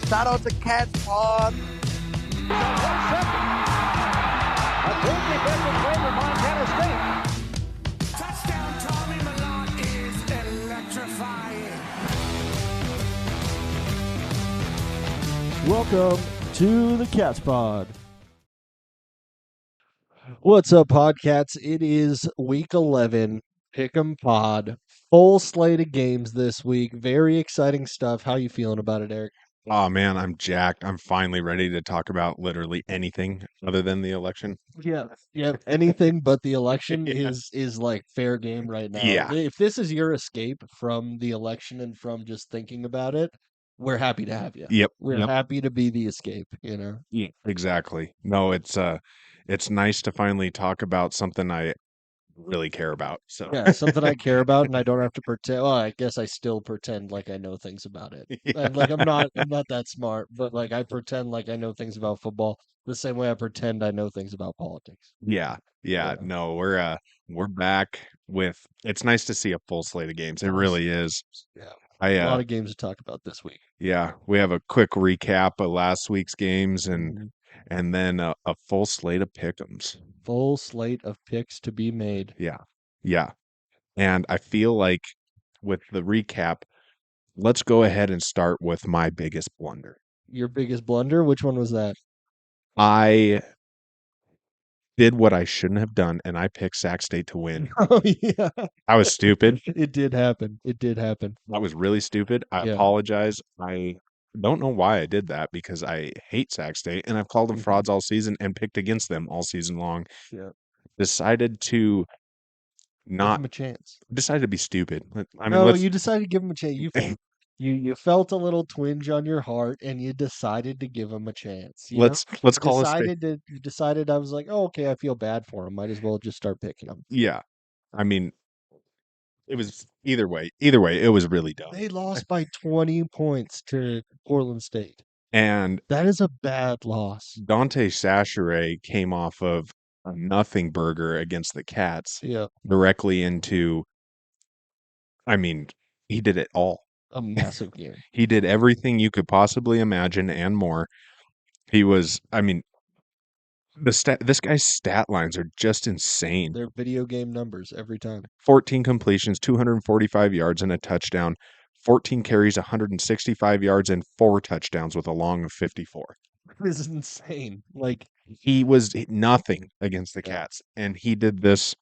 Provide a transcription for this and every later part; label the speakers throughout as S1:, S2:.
S1: Shout out to Cats Pawd.
S2: 1 second. A good defensive play for Montana State.
S3: Touchdown, Tommy Milan is electrifying.
S4: Welcome to the Cats Pod. What's up, Podcats? It is week 11, Pick'em Pod. Full slate of games this week. Very exciting stuff. How you feeling about it, Eric?
S5: Oh man, I'm jacked. I'm finally ready to talk about literally anything other than the election.
S4: Yeah. Anything but the election
S5: Yeah.
S4: is like fair game right now.
S5: Yeah.
S4: If this is your escape from the election and from just thinking about it, we're happy to have you.
S5: Yep.
S4: We're happy to be the escape,
S5: Yeah. Exactly. No, it's nice to finally talk about something I really care about. So
S4: Yeah, something I care about, and I don't have to pretend. Well, I guess I still pretend like I know things about it.
S5: yeah.
S4: Like I'm not that smart, but like I pretend like I know things about football the same way I pretend I know things about politics.
S5: Yeah.
S4: Yeah.
S5: No, we're back with it's nice to see a full slate of games. It
S4: Awesome.
S5: really is.
S4: Yeah.
S5: I
S4: A lot of games to talk about this week.
S5: yeah, we have a quick recap of last week's games and then a full slate of pick'ems.
S4: Full slate of picks to be made.
S5: Yeah. Yeah. And I feel like with the recap, let's go ahead and start with my biggest blunder.
S4: Your biggest blunder? Which one was that?
S5: I did what I shouldn't have done, and I picked Sac State to win.
S4: Oh yeah,
S5: I was stupid.
S4: it did happen. It did happen.
S5: I was really stupid. I
S4: Yeah.
S5: apologize. I don't know why I did that because I hate Sac State, and I've called them frauds all season and picked against them all season long.
S4: Yeah.
S5: Decided to
S4: Give
S5: not
S4: him a chance.
S5: decided to be stupid. I mean,
S4: No,
S5: let's
S4: you decided to give him a chance. You felt a little twinge on your heart, and you decided to give him a chance. You know?
S5: let's call a spade.
S4: You decided. I was like, oh, okay, I feel bad for him. Might as well just start picking him.
S5: Yeah. I mean, it was either way. Either way, it was really dumb.
S4: They lost by 20 points to Portland State.
S5: And
S4: That is a bad loss.
S5: Dante Sachere came off of a nothing burger against the Cats
S4: Yeah,
S5: directly into, I mean, he did it all.
S4: a massive game.
S5: He did everything you could possibly imagine and more. He was, I mean, this guy's stat lines are just insane.
S4: They're video game numbers every time.
S5: 14 completions, 245 yards, and a touchdown. 14 carries, 165 yards, and 4 touchdowns with a long of 54.
S4: This is insane. Like,
S5: He was nothing against the
S4: Yeah.
S5: Cats, and he did this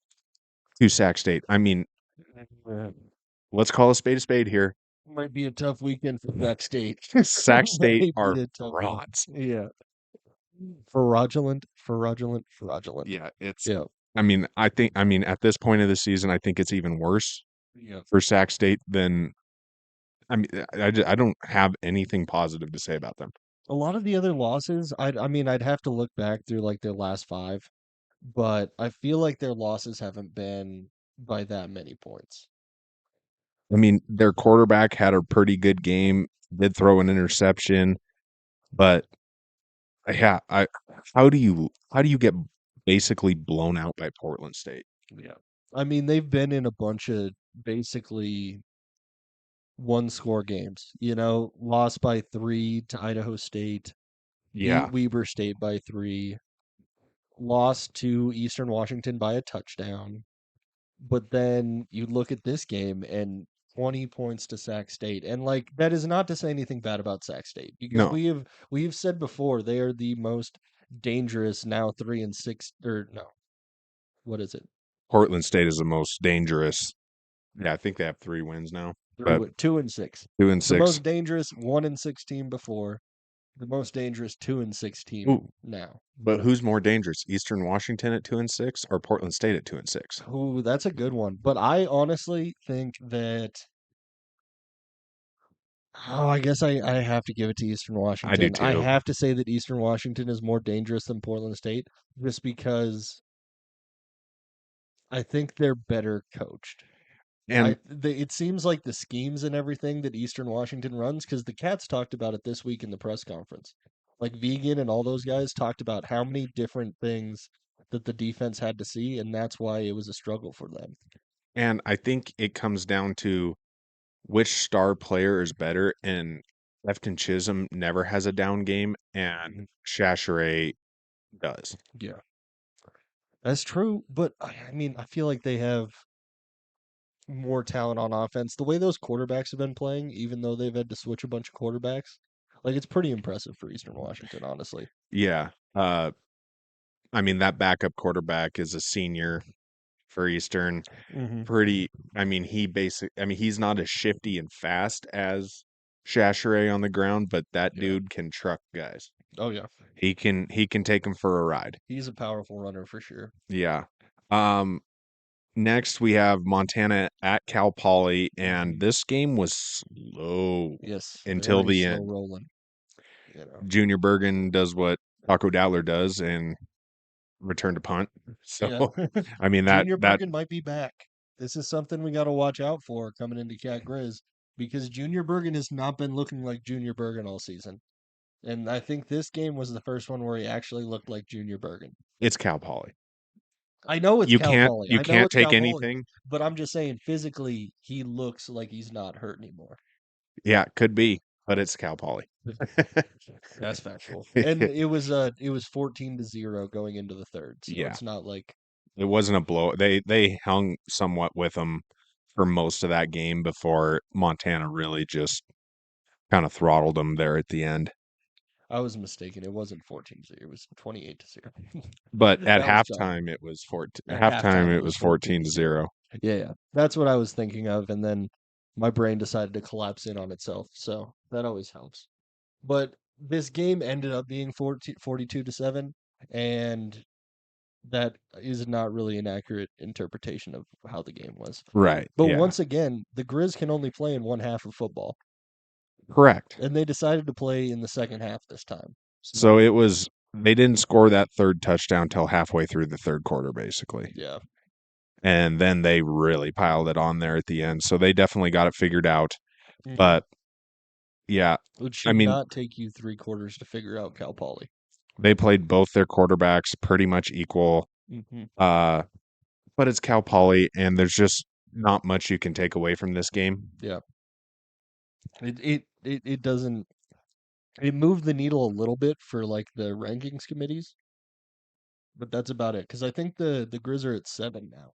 S5: to Sac State. I mean,
S4: uh,
S5: let's call a spade here.
S4: might be a tough weekend for Sac State.
S5: Sac State
S4: Might
S5: are
S4: be a tough one.
S5: frauds.
S4: Yeah. Fraudulent.
S5: Yeah, it's.
S4: Yeah.
S5: I mean, at this point of the season, I think it's even worse
S4: Yeah.
S5: for Sac State than. I mean, I don't have anything positive to say about them.
S4: A lot of the other losses, I'd have to look back through like their last 5, but I feel like their losses haven't been by that many points.
S5: I mean, their quarterback had a pretty good game, did throw an interception, but yeah, how do you get basically blown out by Portland State?
S4: Yeah. I mean, they've been in a bunch of basically one-score games, lost by 3 to Idaho State,
S5: Yeah,
S4: beat Weber State by 3, lost to Eastern Washington by a touchdown. But then you look at this game and 20 points to Sac State. And like that is not to say anything bad about Sac State because
S5: No.
S4: we have said before they are the most dangerous now 3-6 or no. What is it?
S5: Portland State is the most dangerous. Yeah, I think they have 3 wins now, but
S4: 2-6.
S5: 2 and
S4: The
S5: 6.
S4: most dangerous 1-6 team before, the most dangerous 2-6 team
S5: Ooh.
S4: now.
S5: But who's more dangerous, Eastern Washington at 2 and 6 or Portland State at 2 and 6?
S4: Ooh, that's a good one. But I honestly think that I guess I have to give it to Eastern Washington.
S5: I do too.
S4: I have to say that Eastern Washington is more dangerous than Portland State just because I think they're better coached.
S5: And
S4: It seems like the schemes and everything that Eastern Washington runs, because the Cats talked about it this week in the press conference. Like Vegan and all those guys talked about how many different things that the defense had to see, and that's why it was a struggle for them.
S5: and I think it comes down to which star player is better, and Lefton Chisholm never has a down game, and Chachere does.
S4: Yeah, that's true. But I mean, I feel like they have more talent on offense. The way those quarterbacks have been playing, even though they've had to switch a bunch of quarterbacks, like it's pretty impressive for Eastern Washington, honestly.
S5: Yeah. I mean, that backup quarterback is a senior for Eastern.
S4: Mm-hmm.
S5: He's not as shifty and fast as Chachere on the ground, but that
S4: Yeah.
S5: dude can truck guys.
S4: Oh yeah,
S5: He can take them for a ride.
S4: he's a powerful runner for sure.
S5: Yeah. Um, Next we have Montana at Cal Poly, and this game was slow
S4: Yes,
S5: until
S4: very
S5: the
S4: slow
S5: end.
S4: rolling. You know.
S5: Junior Bergen does what Taco Dowler does and return to punt.
S4: Yeah.
S5: So, I mean
S4: Junior
S5: that
S4: Bergen might be back. This is something we got to watch out for coming into Cat Grizz because Junior Bergen has not been looking like Junior Bergen all season. And I think this game was the first one where he actually looked like Junior Bergen.
S5: it's Cal Poly.
S4: I know it's
S5: You
S4: Cal
S5: can't
S4: Poly.
S5: you
S4: I know
S5: can't
S4: it's
S5: take
S4: Cal Poly,
S5: anything.
S4: but I'm just saying physically he looks like he's not hurt anymore.
S5: Yeah, could be, but it's Cal Poly.
S4: That's factual. And it was 14-0 going into the third. So
S5: Yeah.
S4: it's not like
S5: It wasn't a blow. They hung somewhat with them for most of that game before Montana really just kind of throttled them there at the end.
S4: I was mistaken. It wasn't 14-0. It was 28-0.
S5: But at
S4: That was John.
S5: halftime it was 14.
S4: At
S5: At halftime
S4: halftime,
S5: it was 14-0.
S4: Yeah. That's what I was thinking of. And then my brain decided to collapse in on itself. So that always helps. But this game ended up being 42-7. And that is not really an accurate interpretation of how the game was.
S5: Right.
S4: But
S5: Yeah.
S4: once again, the Grizz can only play in one half of football.
S5: Correct.
S4: And they decided to play in the second half this time.
S5: So they didn't score that third touchdown till halfway through the third quarter, basically.
S4: Yeah.
S5: And then they really piled it on there at the end. So they definitely got it figured out.
S4: Mhm.
S5: But yeah,
S4: It should not take you 3 quarters to figure out Cal Poly.
S5: they played both their quarterbacks pretty much equal.
S4: Mm-hmm.
S5: But it's Cal Poly, and there's just not much you can take away from this game.
S4: Yeah. It doesn't. It moved the needle a little bit for like the rankings committees, but that's about it. Because I think the Grizz are at 7 now.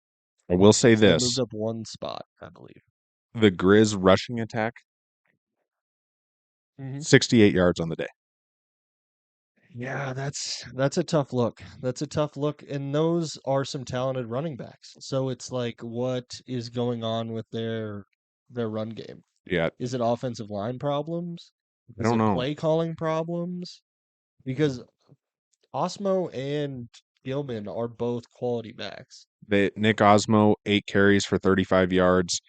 S5: I will say
S4: They
S5: this:
S4: moved up 1 spot, I believe.
S5: the Grizz rushing attack, 68 yards on the day.
S4: Yeah, that's a tough look. That's a tough look, and those are some talented running backs. So it's like, what is going on with their run game?
S5: Yeah,
S4: Is it offensive line problems?
S5: I
S4: Is
S5: don't
S4: it
S5: know.
S4: play calling problems? Because Osmo and Gilman are both quality backs.
S5: Nick Osmo 8 carries for 35 yards,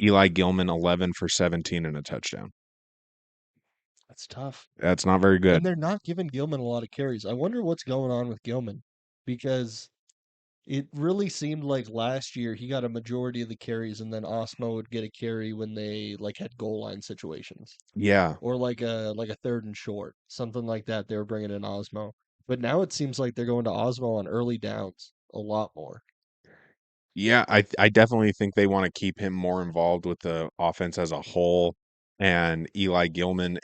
S5: Eli Gilman 11 for 17 and a touchdown.
S4: That's tough.
S5: That's not very good.
S4: And they're not giving Gilman a lot of carries. I wonder what's going on with Gilman because it really seemed like last year he got a majority of the carries and then Osmo would get a carry when they like had goal line situations
S5: Yeah,
S4: or like a third and short, something like that. They were bringing in Osmo. But now it seems like they're going to Osmo on early downs a lot more.
S5: yeah. I definitely think they want to keep him more involved with the offense as a whole. And Eli Gilman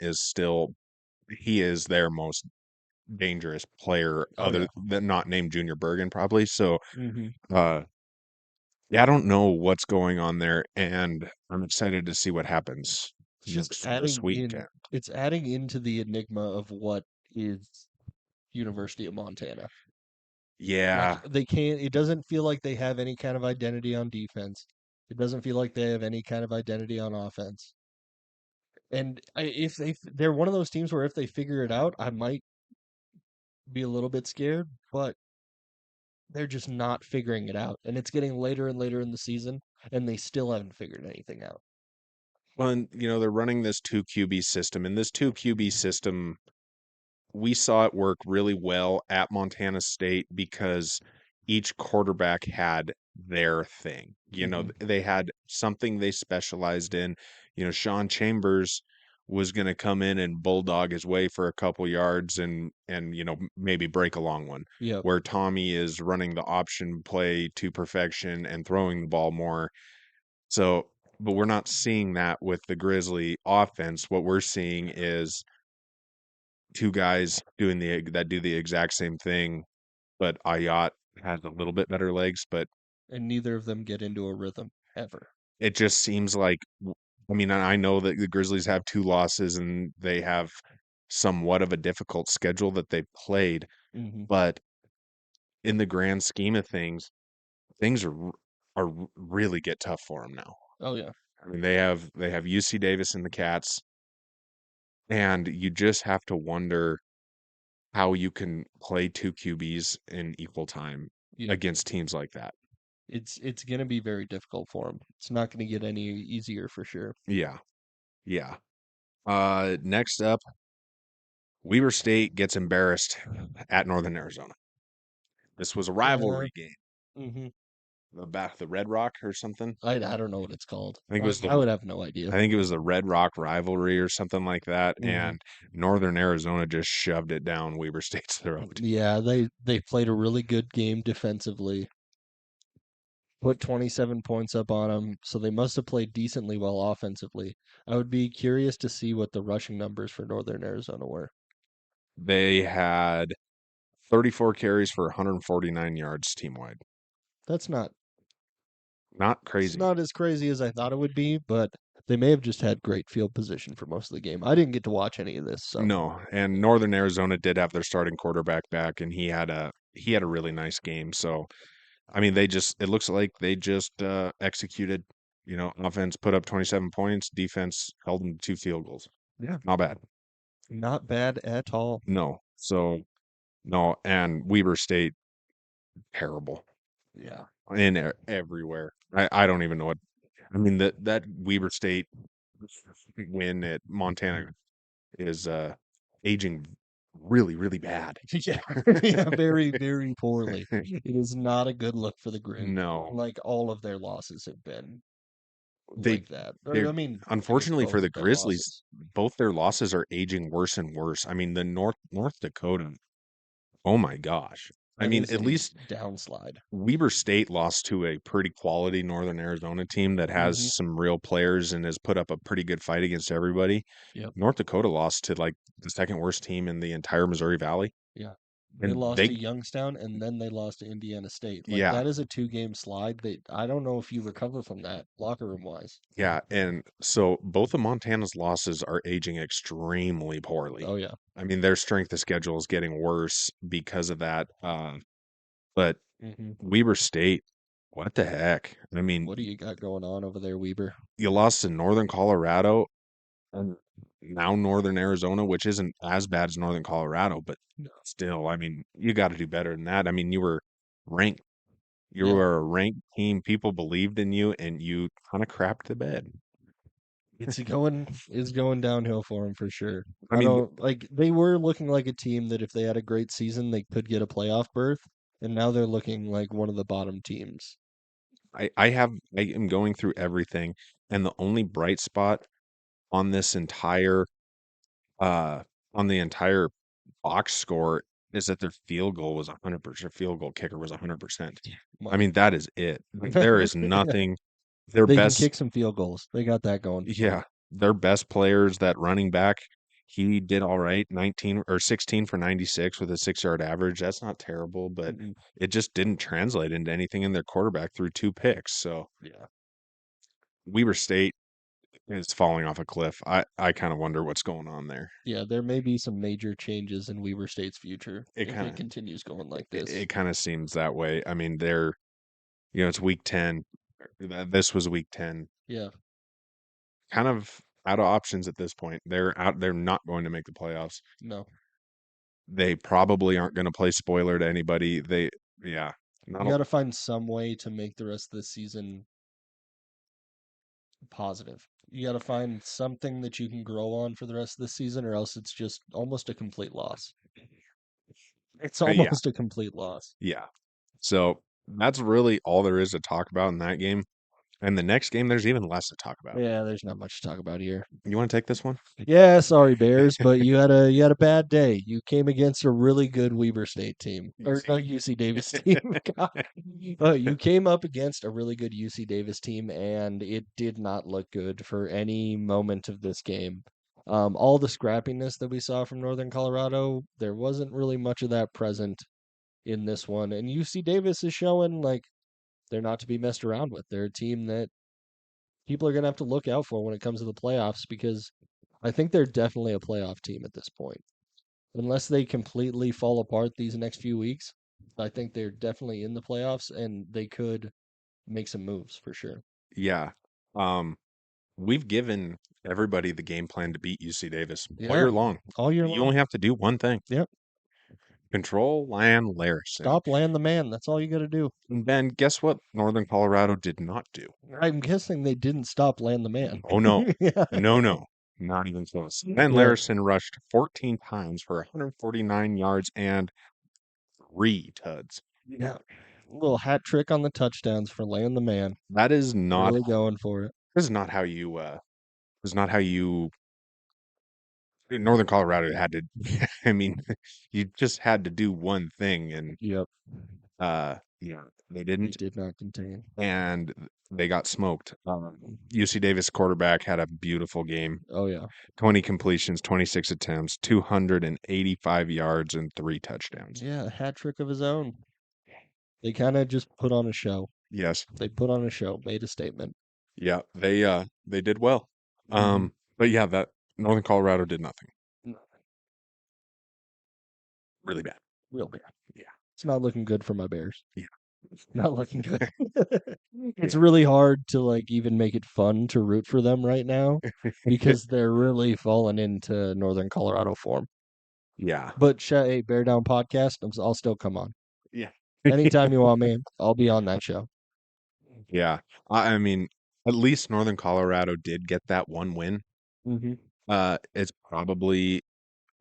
S5: he is their most dangerous player
S4: Oh,
S5: other
S4: yeah.
S5: than not named Junior Bergen probably. So
S4: Mm-hmm.
S5: yeah, I don't know what's going on there, and I'm excited to see what happens
S4: It's just
S5: this
S4: adding
S5: weekend.
S4: in. It's adding into the enigma of what is University of Montana.
S5: Yeah,
S4: Like they can't. It doesn't feel like they have any kind of identity on defense. It doesn't feel like they have any kind of identity on offense. And if they're one of those teams where if they figure it out, I might be a little bit scared. But they're just not figuring it out, and it's getting later and later in the season, and they still haven't figured anything out.
S5: well, and, they're running this 2 QB system, and this 2 QB system, we saw it work really well at Montana State because each quarterback had their thing. They had something they specialized in. Sean Chambers was going to come in and bulldog his way for a couple yards and maybe break a long one.
S4: Yep.
S5: Where Tommy is running the option play to perfection and throwing the ball more. So but we're not seeing that with the Grizzly offense. What we're seeing is two guys that do the exact same thing, but Ayat has a little bit better legs, but
S4: And neither of them get into a rhythm ever.
S5: it just seems like I mean, I know that the Grizzlies have 2 losses and they have somewhat of a difficult schedule that they played,
S4: Hmm.
S5: but in the grand scheme of things really get tough for them now.
S4: Oh yeah.
S5: I mean, they have UC Davis and the Cats, and you just have to wonder how you can play 2 QBs in equal time
S4: Yeah.
S5: against teams like that.
S4: It's gonna be very difficult for them. It's not gonna get any easier for sure.
S5: Yeah. Yeah. Next up, Weber State gets embarrassed at Northern Arizona. This was a
S4: Yeah.
S5: rivalry game.
S4: Hmm.
S5: The Red Rock or something.
S4: I don't know what it's called.
S5: I think it was
S4: I
S5: the
S4: would have no idea.
S5: I think it was the Red Rock rivalry or something like that,
S4: Hmm.
S5: and Northern Arizona just shoved it down Weber State's throat.
S4: Yeah, they played a really good game defensively. Put 27 points up on them, so they must have played decently well offensively. I would be curious to see what the rushing numbers for Northern Arizona were.
S5: They had 34 carries for 149 yards team wide.
S4: That's not
S5: Not
S4: it's
S5: crazy.
S4: not as crazy as I thought it would be, but they may have just had great field position for most of the game. I didn't get to watch any of this, so
S5: No, and Northern Arizona did have their starting quarterback back, and he had a really nice game. So, I mean, it looks like they just executed. You know, offense put up 27 points, defense held them to 2 field goals.
S4: yeah,
S5: Not bad.
S4: not bad at all.
S5: No, so no, and Weber State terrible
S4: Yeah.
S5: everywhere. I don't even know what. I mean that Weber State win at Montana is aging really bad.
S4: Yeah, yeah, very, very poorly. It is not a good look for the Grizz.
S5: No,
S4: Like all of their losses have been
S5: they
S4: like that. Or
S5: they're
S4: I mean, I guess
S5: unfortunately
S4: both
S5: for the
S4: of their
S5: Grizzlies,
S4: losses.
S5: both their losses are aging worse and worse. I mean, the North Dakota. Oh my gosh. I
S4: That
S5: mean,
S4: is
S5: at
S4: a
S5: least
S4: downslide.
S5: Weber State lost to a pretty quality Northern Arizona team that has
S4: Hmm.
S5: some real players and has put up a pretty good fight against everybody.
S4: Yep.
S5: North Dakota lost to like the second worst team in the entire Missouri Valley.
S4: Yeah. They
S5: And
S4: lost to Youngstown and then they lost to Indiana State. Like
S5: yeah,
S4: that is a 2 game slide. I don't know if you recover from that locker room wise.
S5: yeah. And so both of Montana's losses are aging extremely poorly.
S4: Oh yeah.
S5: I mean, their strength of schedule is getting worse because of that. But
S4: Hmm.
S5: Weber State, what the heck? I mean,
S4: What do you got going on over there, Weber?
S5: you lost to Northern Colorado and now Northern Arizona, which isn't as bad as Northern Colorado, but still, I mean, you got to do better than that. I mean, you were ranked. You
S4: Yeah.
S5: were a ranked team. People believed in you, and you kind of crapped the bed.
S4: It's going downhill for them for sure.
S5: I
S4: I
S5: mean,
S4: don't like they were looking like a team that if they had a great season they could get a playoff berth, and now they're looking like one of the bottom teams.
S5: I am going through everything, and the only bright spot on this entire uh on the entire box score is that their field goal was 100%. Field goal kicker was 100%. I
S4: Money.
S5: mean, that is it. Like, there is
S4: Yeah.
S5: nothing. Their
S4: They can
S5: best,
S4: kick some field goals. They got that going.
S5: yeah, their best players, that running back, he did all right, 19 or 16 for 96 with a 6-yard average. That's not terrible, but
S4: Mm-mm.
S5: it just didn't translate into anything in their quarterback through 2 picks. So
S4: Yeah.
S5: Weber State is falling off a cliff. I kind of wonder what's going on there.
S4: Yeah, there may be some major changes in Weaver State's future
S5: It
S4: if it
S5: kind of
S4: continues going like
S5: it,
S4: this.
S5: it kind of seems that way. I mean, it's week 10. This was week 10.
S4: Yeah,
S5: Kind of out of options at this point. They're not going to make the playoffs.
S4: no.
S5: They probably aren't going to play spoiler to anybody. Yeah, not
S4: You
S5: a,
S4: got to find some way to make the rest of the season positive. You got to find something that you can grow on for the rest of the season, or else it's just almost a complete loss. It's
S5: yeah,
S4: almost a complete loss.
S5: yeah. So that's really all there is to talk about in that game. And the next game, there's even less to talk about.
S4: Yeah, there's not much to talk about here.
S5: You want to take this one?
S4: Yeah, sorry Bears, but you had a bad day. You came against a really good Weber State team, or no UC Davis team. God. You came up against a really good UC Davis team, and it did not look good for any moment of this game. All the scrappiness that we saw from Northern Colorado, there wasn't really much of that present in this one. And UC Davis is showing like they're not to be messed around with. They're a team that people are going to have to look out for when it comes to the playoffs because I think they're definitely a playoff team at this point. Unless they completely fall apart these next few weeks, I think they're definitely in the playoffs and they could make some moves for sure.
S5: Yeah. We've given everybody the game plan to beat UC Davis all
S4: Yeah.
S5: year long.
S4: All year
S5: You
S4: long.
S5: only have to do one thing.
S4: Yep.
S5: Control Lan Larison.
S4: Stop land the man. That's all you got to do.
S5: And then guess what Northern Colorado did not do?
S4: I'm guessing they didn't stop land the man.
S5: Oh, no.
S4: Yeah.
S5: No. Not even close. Lan
S4: Yeah.
S5: Larison rushed 14 times for 149 yards and 3 tuds.
S4: Yeah. A little hat trick on the touchdowns for laying the man.
S5: That is not
S4: Really going for it.
S5: this is not how you Northern Colorado had to I mean, you just had to do one thing and
S4: Yep.
S5: yeah, they
S4: They
S5: didn't
S4: did not contain.
S5: and they got smoked. UC Davis quarterback had a beautiful game.
S4: Oh yeah.
S5: 20 completions, 26 attempts, 285 yards and 3 touchdowns.
S4: Yeah, a hat trick of his own. They kind of just put on a show.
S5: Yes.
S4: They put on a show, made a statement.
S5: Yeah, they did well.
S4: Mhm.
S5: But yeah, that Northern Colorado did nothing. Really bad.
S4: Real bad.
S5: Yeah.
S4: It's not looking good for my Bears.
S5: Yeah.
S4: Not looking good. It's really hard to like even make it fun to root for them right now because they're really falling into Northern Colorado form.
S5: Yeah.
S4: But hey, Bear Down podcast, I'll still come on.
S5: Yeah.
S4: Anytime you want me, I'll be on that show.
S5: Yeah. I mean, at least Northern Colorado did get that one win.
S4: Mm-hmm.
S5: It's probably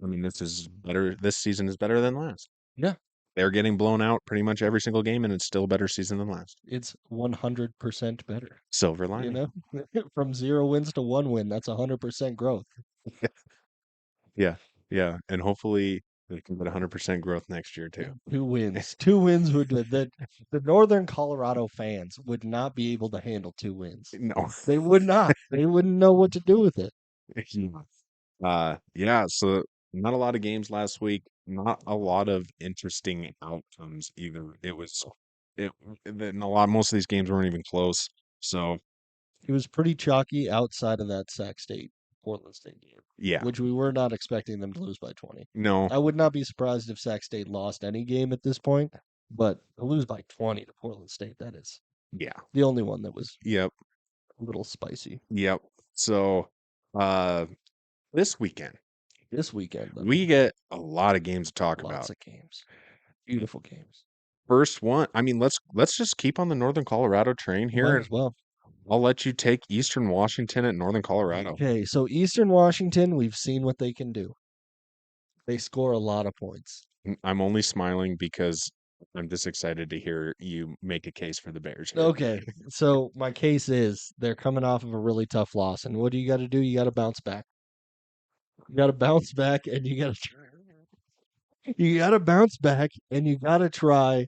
S5: I mean, this season is better than last.
S4: Yeah.
S5: They're getting blown out pretty much every single game, and it's still a better season than last.
S4: It's 100% better.
S5: Silver
S4: You
S5: lining.
S4: know, from 0 wins to 1 win, that's 100% growth.
S5: Yeah. Yeah. And hopefully they can get 100% growth next year too.
S4: 2 wins. 2 wins would the Northern Colorado fans would not be able to handle 2 wins.
S5: No.
S4: They would not. They wouldn't know what to do with it.
S5: Yeah, so not a lot of games last week, not a lot of interesting outcomes either. Most of these games weren't even close. So
S4: It was pretty chalky outside of that Sac State Portland State game,
S5: yeah,
S4: which we were not expecting them to lose by 20.
S5: no,
S4: I would not be surprised if Sac State lost any game at this point, but to lose by 20 to Portland State, that is
S5: yeah,
S4: the only one that was
S5: yep,
S4: a little spicy.
S5: yep. So this weekend
S4: This weekend, though,
S5: we get a lot of games to talk
S4: lots
S5: about.
S4: of games. Beautiful games.
S5: First one, I mean, let's just keep on the Northern Colorado train
S4: Might
S5: here.
S4: as well.
S5: I'll let you take Eastern Washington at Northern Colorado.
S4: Okay, so Eastern Washington, we've seen what they can do. They score a lot of points.
S5: I'm only smiling because I'm just excited to hear you make a case for the Bears here.
S4: Okay, so my case is they're coming off of a really tough loss, and what do you got to do? You got to bounce back. You got to bounce back, and you got to bounce back, and you got to try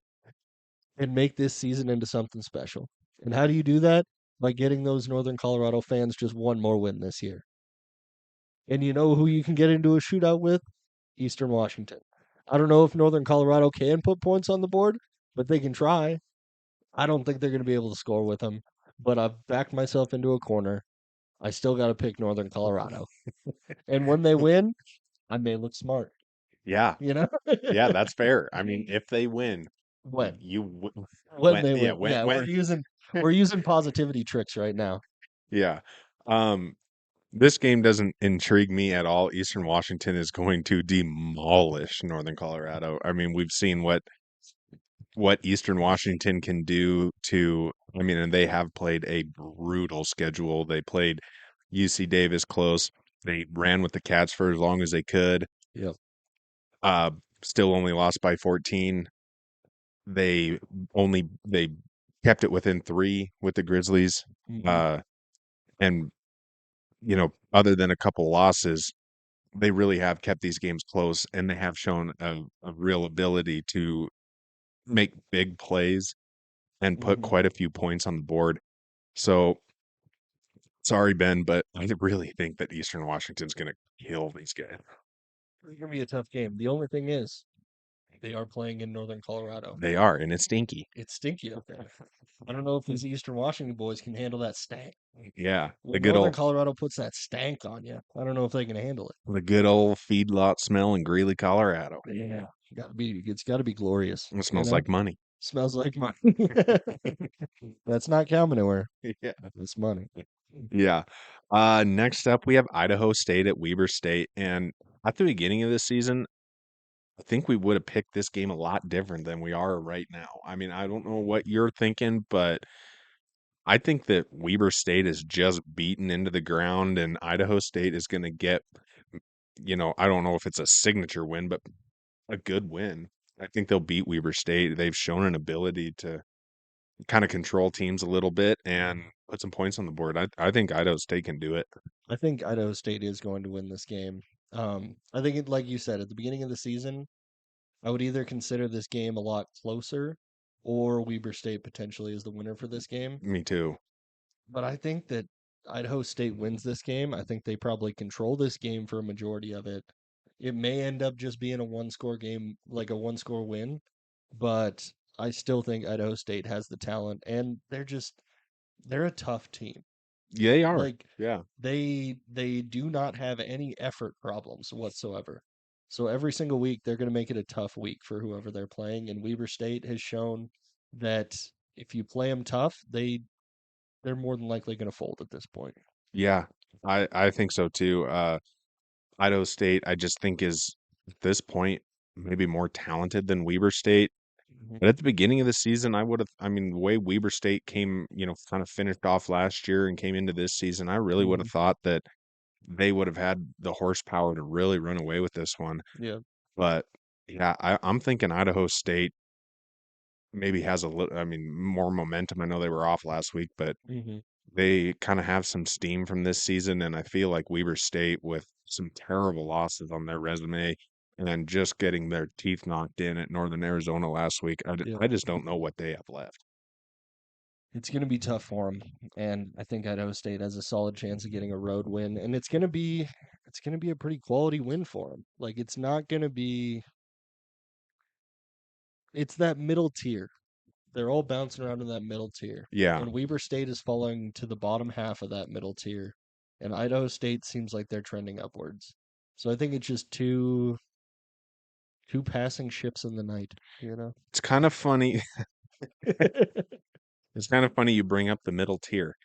S4: and make this season into something special. And how do you do that? By getting those Northern Colorado fans just one more win this year. And you know who you can get into a shootout with? Eastern Washington. I don't know if Northern Colorado can put points on the board, but they can try. I don't think they're going to be able to score with them, but I've backed myself into a corner. I still got to pick Northern Colorado. And when they win, I may look smart,
S5: Yeah,
S4: you know?
S5: yeah, that's fair. I mean, if they win,
S4: when
S5: when
S4: they
S5: yeah,
S4: win.
S5: when
S4: We're using positivity tricks right now.
S5: yeah. This game doesn't intrigue me at all. Eastern Washington is going to demolish Northern Colorado. I mean, we've seen what Eastern Washington can do I mean, and they have played a brutal schedule. They played UC Davis close. They ran with the Cats for as long as they could.
S4: Yep.
S5: Still only lost by 14. They kept it within 3 with the Grizzlies.
S4: Mhm.
S5: And, other than a couple losses, they really have kept these games close, and they have shown a real ability to make big plays and put
S4: Mhm.
S5: quite a few points on the board. So, sorry, Ben, but I really think that Eastern Washington's gonna kill these guys.
S4: It's gonna be a tough game. The only thing is, they are playing in Northern Colorado.
S5: They are, and it's stinky.
S4: It's stinky up there. I don't know if these Eastern Washington boys can handle that stank.
S5: Yeah,
S4: When Northern Colorado puts that stank on you, I don't know if they can handle it.
S5: the good old feedlot smell in Greeley, Colorado.
S4: Yeah, it's gotta be glorious.
S5: It smells like money.
S4: Smells like money. That's not cow manure.
S5: Yeah.
S4: It's money.
S5: Yeah. Next up, we have Idaho State at Weber State, and at the beginning of this season, I think we would have picked this game a lot different than we are right now. I mean, I don't know what you're thinking, but I think that Weber State is just beaten into the ground, and Idaho State is going to get, I don't know if it's a signature win, but a good win. I think they'll beat Weber State. They've shown an ability to kind of control teams a little bit and put some points on the board. I think Idaho State can do it.
S4: I think Idaho State is going to win this game. I think like you said, at the beginning of the season, I would either consider this game a lot closer or Weber State potentially is the winner for this game.
S5: Me too.
S4: But I think that Idaho State wins this game. I think they probably control this game for a majority of it. It may end up just being a one-score game, like a one-score win, but I still think Idaho State has the talent and they're a tough team.
S5: Yeah, they are.
S4: Like
S5: Yeah.
S4: they do not have any effort problems whatsoever. So every single week they're going to make it a tough week for whoever they're playing. And Weber State has shown that if you play them tough, they're more than likely going to fold at this point.
S5: Yeah. I think so too. Idaho State, I just think is at this point maybe more talented than Weber State.
S4: Mhm.
S5: But at the beginning of the season, I mean, the way Weber State came, kind of finished off last year and came into this season, I really would have
S4: Mhm.
S5: thought that they would have had the horsepower to really run away with this one.
S4: Yeah.
S5: But yeah, I'm thinking Idaho State maybe has a little, I mean, more momentum. I know they were off last week, but
S4: Hmm.
S5: they kind of have some steam from this season. And I feel like Weber State, with some terrible losses on their resume and just getting their teeth knocked in at Northern Arizona last week,
S4: Yeah.
S5: I just don't know what they have left.
S4: It's going to be tough for them, and I think Idaho State has a solid chance of getting a road win, and it's going to be a pretty quality win for them. Like it's not going to be it's that middle tier. They're all bouncing around in that middle tier.
S5: Yeah.
S4: And Weber State is falling to the bottom half of that middle tier. And Idaho State seems like they're trending upwards. So I think it's just two passing ships in the night, you know?
S5: It's kind of funny. It's kind of funny you bring up the middle tier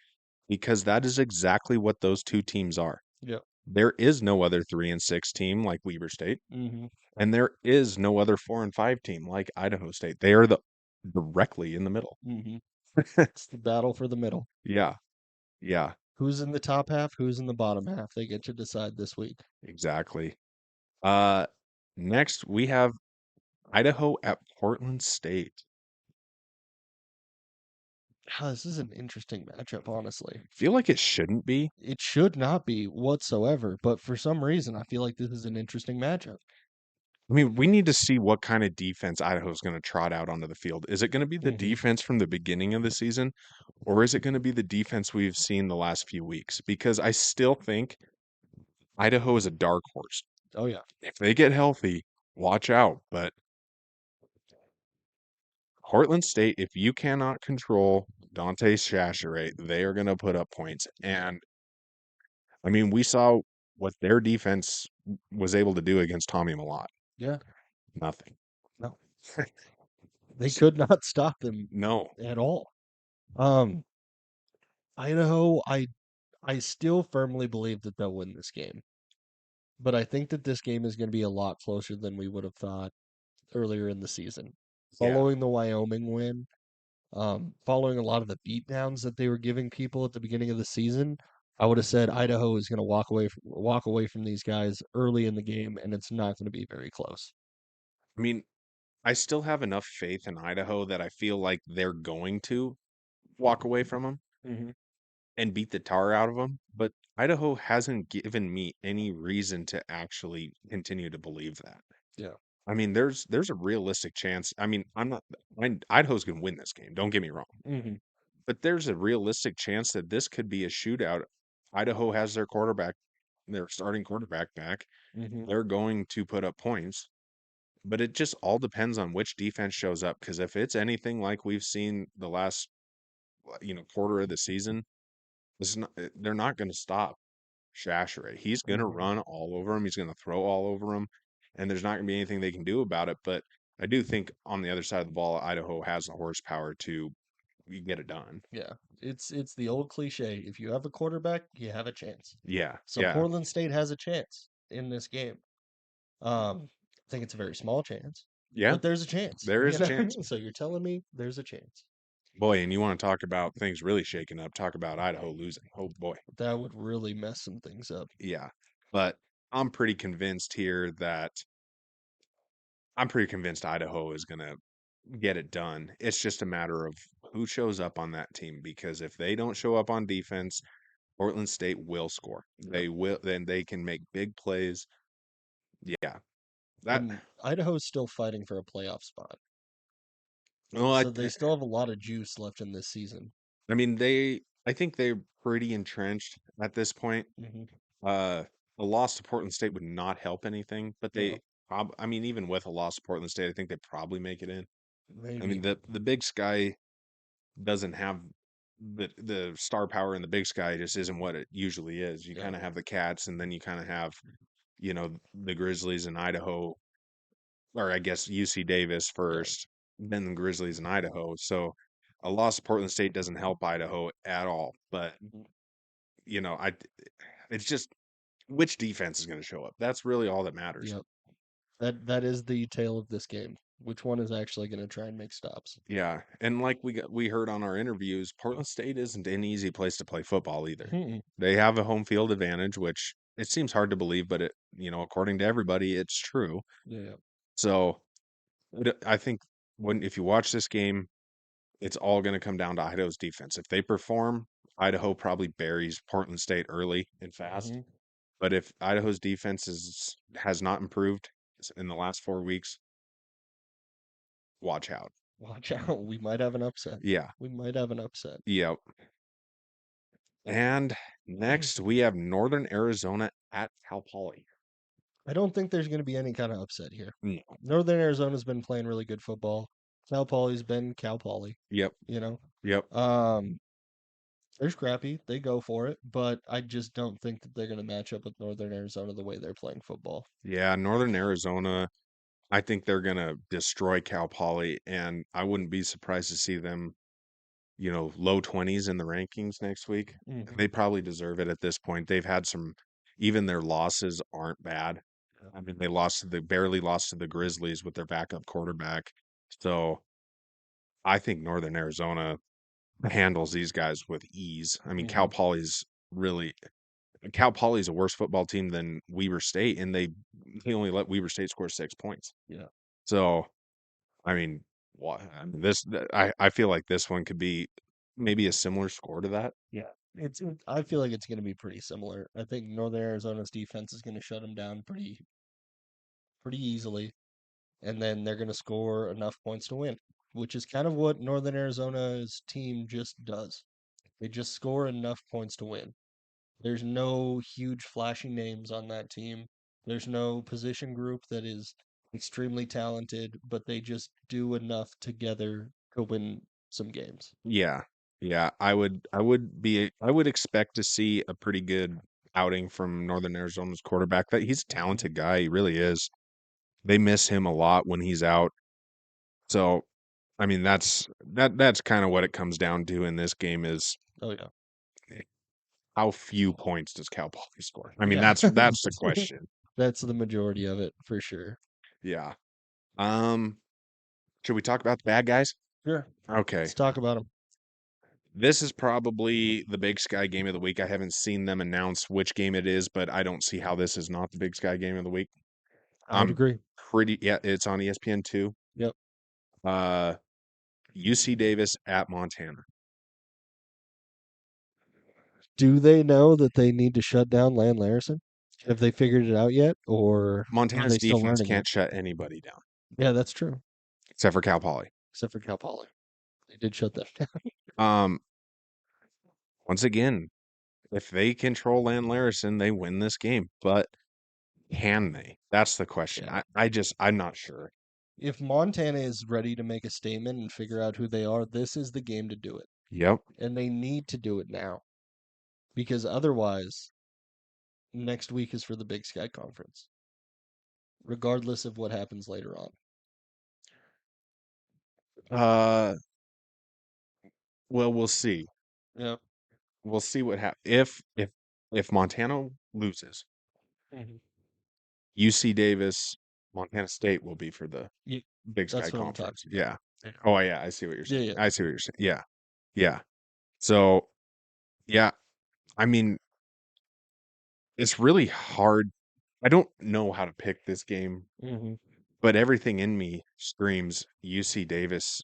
S5: because that is exactly what those two teams are.
S4: Yep.
S5: There is no other 3-6 team like Weber State,
S4: Mm-hmm.
S5: and there is no other 4-5 team like Idaho State. They are the directly in the middle.
S4: Mm-hmm. It's the battle for the middle.
S5: Yeah. Yeah,
S4: Who's in the top half? Who's in the bottom half? They get to decide this week.
S5: exactly. Uh Next we have Idaho at Portland State.
S4: This is an interesting matchup, honestly.
S5: Feel like it shouldn't be.
S4: It should not be whatsoever, but for some reason, I feel like this is an interesting matchup.
S5: I mean, we need to see what kind of defense Idaho's going to trot out onto the field. Is it going to be the
S4: Mhm.
S5: defense from the beginning of the season, or is it going to be the defense we've seen the last few weeks? Because I still think Idaho is a dark horse.
S4: Oh yeah.
S5: If they get healthy, watch out. But Portland State, if you cannot control Dante Chachere, they are going to put up points. And I mean, we saw what their defense was able to do against Tommy Malott.
S4: Yeah.
S5: Nothing.
S4: No. They could not stop them
S5: No.
S4: at all. Um, Idaho, I still firmly believe that they'll win this game. But I think that this game is going to be a lot closer than we would have thought earlier in the season.
S5: Yeah.
S4: Following the Wyoming win, following a lot of the beatdowns that they were giving people at the beginning of the season, I would have said Idaho is going to walk away from these guys early in the game, and it's not going to be very close.
S5: I mean, I still have enough faith in Idaho that I feel like they're going to. walk away from them
S4: Mhm.
S5: and beat the tar out of them, but Idaho hasn't given me any reason to actually continue to believe that.
S4: Yeah.
S5: I mean, there's a realistic chance. I mean, Idaho's going to win this game. Don't get me wrong,
S4: Mhm.
S5: but there's a realistic chance that this could be a shootout. Idaho has their starting quarterback back.
S4: Mhm.
S5: They're going to put up points, but it just all depends on which defense shows up. Because if it's anything like we've seen the last, quarter of the season, they're not going to stop Shasher. He's going to
S4: Mhm.
S5: run all over him. He's going to throw all over him, and there's not going to be anything they can do about it. But I do think on the other side of the ball, Idaho has the horsepower to get it done.
S4: Yeah. It's the old cliche. If you have a quarterback, you have a chance.
S5: Yeah,
S4: So
S5: yeah,
S4: Portland State has a chance in this game. I think it's a very small chance,
S5: yeah.
S4: but there's a chance,
S5: There
S4: you
S5: is a
S4: know?
S5: chance,
S4: So you're telling me there's a chance.
S5: boy. And you want to talk about things really shaking up? Talk about Idaho losing. Oh boy,
S4: That would really mess some things up.
S5: yeah. But I'm pretty convinced here that I'm pretty convinced Idaho is going to get it done. It's just a matter of who shows up on that team because if they don't show up on defense, Portland State will score.
S4: Yep.
S5: They will, then they can make big plays. Yeah, that.
S4: And Idaho's still fighting for a playoff spot.
S5: Well,
S4: So they still have a lot of juice left in this season.
S5: I mean, I think they're pretty entrenched at this point.
S4: Hmm.
S5: Uh, a loss to Portland State would not help anything, but
S4: No,
S5: I mean, even with a loss to Portland State, I think they probably make it in. I mean,
S4: maybe.
S5: the Big Sky doesn't have the star power in the Big Sky just isn't what it usually is. You
S4: Yeah.
S5: kind of have the Cats, and then you kind of have, the Grizzlies in Idaho, or I guess UC Davis
S4: Yeah.
S5: first, then the Grizzlies in Idaho. So a loss to Portland State doesn't help Idaho at all. But
S4: Mhm.
S5: I it's just which defense is going to show up. That's really all that matters.
S4: Yep. That is the tale of this game. Which one is actually going to try and make stops?
S5: Yeah, and like we heard on our interviews, Portland State isn't an easy place to play football either.
S4: Mm-mm.
S5: They have a home field advantage, which it seems hard to believe, but according to everybody, it's true.
S4: Yeah.
S5: So I think if you watch this game, it's all going to come down to Idaho's defense. If they perform, Idaho probably buries Portland State early and fast.
S4: Hmm.
S5: But if Idaho's defense has not improved in the last 4 weeks, watch out.
S4: Watch out. We might have an upset.
S5: Yeah.
S4: We might have an upset.
S5: Yep. And next we have Northern Arizona at Cal Poly.
S4: I don't think there's going to be any kind of upset here.
S5: No.
S4: Northern Arizona's been playing really good football. Cal Poly's been Cal Poly,
S5: Yep.
S4: you know.
S5: Yep.
S4: They're scrappy. They go for it, but I just don't think that they're going to match up with Northern Arizona the way they're playing football.
S5: Yeah, Northern Arizona, I think they're going to destroy Cal Poly, and I wouldn't be surprised to see them, low 20s in the rankings next week.
S4: Hmm.
S5: They probably deserve it at this point. They've had even their losses aren't bad. I mean, they barely lost to the Grizzlies with their backup quarterback. So I think Northern Arizona handles these guys with ease. I mean,
S4: Hmm.
S5: Cal Poly's a worse football team than Weber State, and they only let Weber State score 6 points.
S4: Yeah.
S5: So, I mean, I mean, I feel like this one could be maybe a similar score to that.
S4: Yeah. I feel like it's going to be pretty similar. I think Northern Arizona's defense is going to shut them down pretty easily, and then they're going to score enough points to win, which is kind of what Northern Arizona's team just does. They just score enough points to win. There's no huge flashy names on that team. There's no position group that is extremely talented, but they just do enough together to win some games.
S5: Yeah, yeah. I would expect to see a pretty good outing from Northern Arizona's quarterback. That he's a
S4: Mhm.
S5: talented guy. He really is. They miss him a lot when he's out. So, I mean, that's kind of what it comes down to in this game is
S4: Oh yeah.
S5: how few points does Cal Poly score? I mean,
S4: Yeah.
S5: that's the question.
S4: That's the majority of it for sure.
S5: Yeah. Um, should we talk about the bad guys?
S4: Sure.
S5: Okay.
S4: Let's talk about them.
S5: This is probably the Big Sky game of the week. I haven't seen them announce which game it is, but I don't see how this is not the Big Sky game of the week.
S4: I would
S5: I'm
S4: agree.
S5: yeah, it's on ESPN2.
S4: Yep.
S5: Uh UC Davis at Montana.
S4: Do they know that they need to shut down Land Larison? Have they figured it out yet, or are
S5: Montana's
S4: they still
S5: defense
S4: learning it?
S5: can't shut anybody down
S4: Yeah, that's true.
S5: except for Cal Poly.
S4: Except for Cal Poly. They did shut that down.
S5: Um, once again, if they control Land Larison, they win this game. But can they? That's the question.
S4: Yeah.
S5: I'm not sure.
S4: If Montana is ready to make a statement and figure out who they are, this is the game to do it.
S5: Yep.
S4: And they need to do it now. Because otherwise, next week is for the Big Sky Conference, regardless of what happens later on.
S5: Uh, well, we'll see.
S4: Yeah.
S5: We'll see what happens. If Montana loses,
S4: Mhm.
S5: UC Davis, Montana State will be for the
S4: Yeah,
S5: Big Sky
S4: that's what I'm
S5: Conference.
S4: talking about.
S5: Yeah.
S4: Yeah.
S5: Oh, yeah. I see what you're
S4: Yeah,
S5: saying.
S4: yeah.
S5: I see what you're saying. Yeah. Yeah. So, yeah. I mean, it's really hard. I don't know how to pick this game,
S4: Hmm.
S5: but everything in me screams UC Davis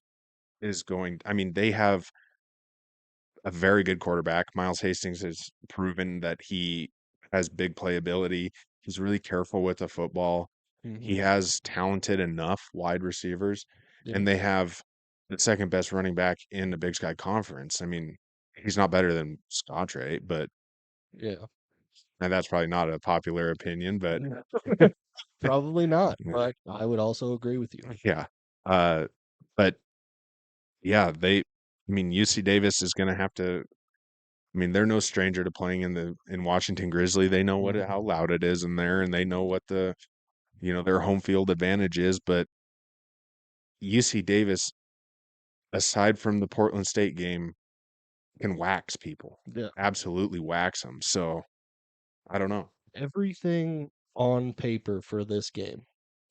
S5: is going. I mean, they have a very good quarterback. Miles Hastings has proven that he has big playability. He's really careful with the football.
S4: Hmm.
S5: He has talented enough wide receivers,
S4: Yeah.
S5: and they have the second best running back in the Big Sky Conference. I mean, he's not better than Scottre, but
S4: Yeah.
S5: and that's probably not a popular opinion, but
S4: Probably not, but I would also agree with you.
S5: yeah. Uh, but yeah, I mean, UC Davis is going to have to. I mean, they're no stranger to playing in Washington Grizzly. They know how
S4: Mhm.
S5: loud it is in there, and they know what their home field advantage is. But UC Davis, aside from the Portland State game, can wax people,
S4: Yeah.
S5: absolutely wax them. So I don't know.
S4: Everything on paper for this game,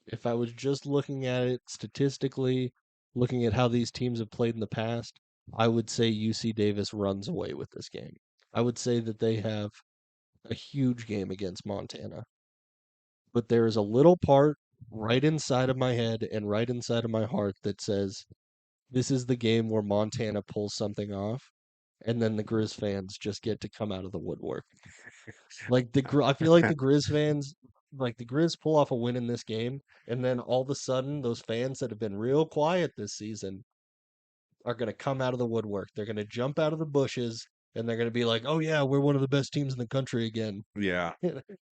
S4: if I was just looking at it statistically, looking at how these teams have played in the past, I would say UC Davis runs away with this game. I would say that they have a huge game against Montana. But there is a little part right inside of my head and right inside of my heart that says this is the game where Montana pulls something off, and then the Grizz fans just get to come out of the woodwork. I feel like the Grizz fans, like the Grizz pull off a win in this game, and then all of a sudden, those fans that have been real quiet this season are going to come out of the woodwork. They're going to jump out of the bushes, and they're going to be like, "Oh yeah, we're one of the best teams in the country again."
S5: Yeah,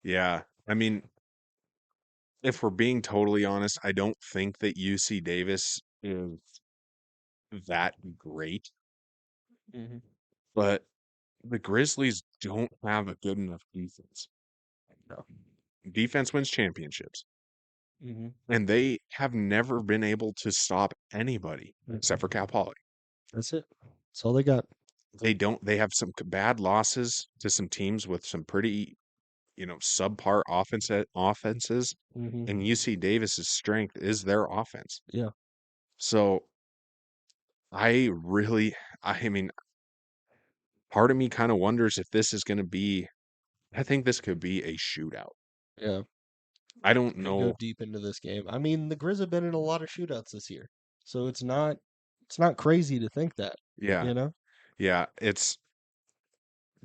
S5: yeah. I mean, if we're being totally honest, I don't think that UC Davis is that great,
S4: Hmm.
S5: but the Grizzlies don't have a good enough defense.
S4: No.
S5: Defense wins championships,
S4: Hmm.
S5: and they have never been able to stop anybody except for Cal Poly.
S4: That's it. That's all they got.
S5: They have some bad losses to some teams with some pretty, subpar offenses,
S4: Hmm.
S5: and UC Davis's strength is their offense.
S4: Yeah.
S5: So I mean, part of me kind of wonders if this is going to be, I think this could be a shootout.
S4: Yeah.
S5: I don't
S4: Could go
S5: know.
S4: deep into this game. I mean, the Grizz have been in a lot of shootouts this year, so it's not crazy to think that.
S5: Yeah.
S4: You know.
S5: Yeah.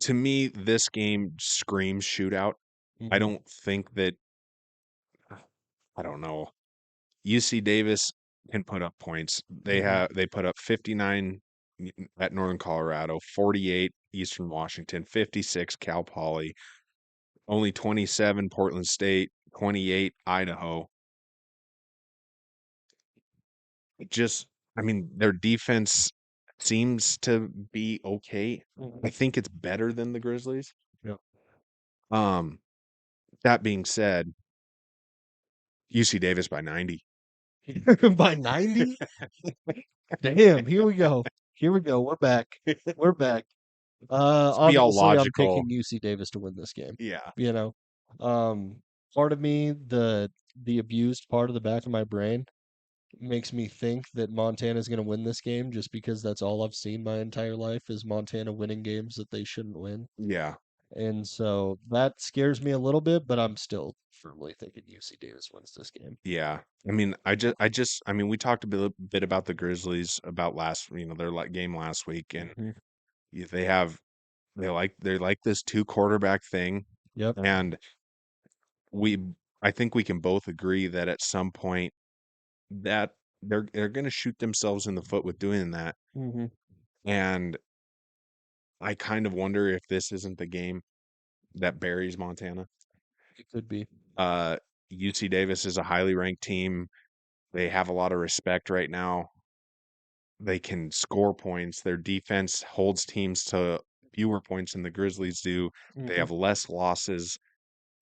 S5: To me, this game screams shootout. I
S4: Hmm.
S5: don't think that, I don't know. UC Davis can put up points.
S4: Hmm.
S5: They put up 59 at Northern Colorado, 48 Eastern Washington, 56 Cal Poly, only 27 Portland State, 28 Idaho. Just, I mean, their defense seems to be okay. I
S4: Hmm.
S5: think it's better than the Grizzlies.
S4: Yeah.
S5: Um, that being said, UC Davis by 90.
S4: By 90? Damn, here we go. Here we go. We're back. We're back.
S5: Let's be all
S4: Obviously I'm
S5: logical.
S4: picking UC Davis to win this game.
S5: Yeah.
S4: You know. Part of me, the abused part of the back of my brain makes me think that Montana's going to win this game just because that's all I've seen my entire life is Montana winning games that they shouldn't win.
S5: Yeah.
S4: And so that scares me a little bit, but I'm still firmly thinking UC Davis wins this game.
S5: Yeah. I mean, I mean, we talked a bit about the Grizzlies about their game last week, and
S4: Mhm.
S5: they have they like this two quarterback thing,
S4: Yep.
S5: and we I think we can both agree that at some point that they're going to shoot themselves in the foot with doing that.
S4: Mm-hmm.
S5: And I kind of wonder if this isn't the game that buries Montana.
S4: It could be.
S5: UC Davis is a highly ranked team. They have a lot of respect right now. They can score points. Their defense holds teams to fewer points than the Grizzlies do. They
S4: Mm-hmm.
S5: have less losses.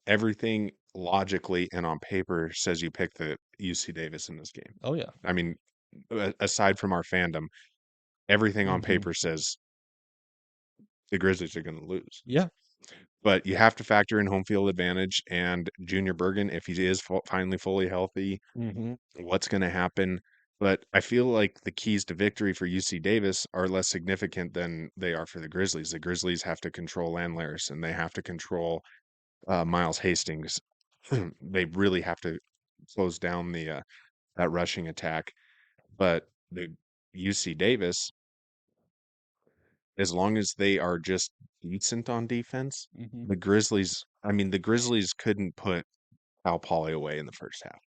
S5: Everything logically and on paper says you pick the UC Davis in this game.
S4: Oh yeah.
S5: I mean, aside from our fandom, everything on
S4: Mm-hmm.
S5: paper says the Grizzlies are going to lose.
S4: Yeah.
S5: But you have to factor in home field advantage and Junior Bergen, if he is finally fully healthy,
S4: Mm-hmm.
S5: what's going to happen. But I feel like the keys to victory for UC Davis are less significant than they are for the Grizzlies. The Grizzlies have to control Landleris and they have to control Miles Hastings. They really have to close down the that rushing attack. But the UC Davis, as long as they are just decent on defense,
S4: Mm-hmm.
S5: the Grizzlies couldn't put Cal Poly away in the first half.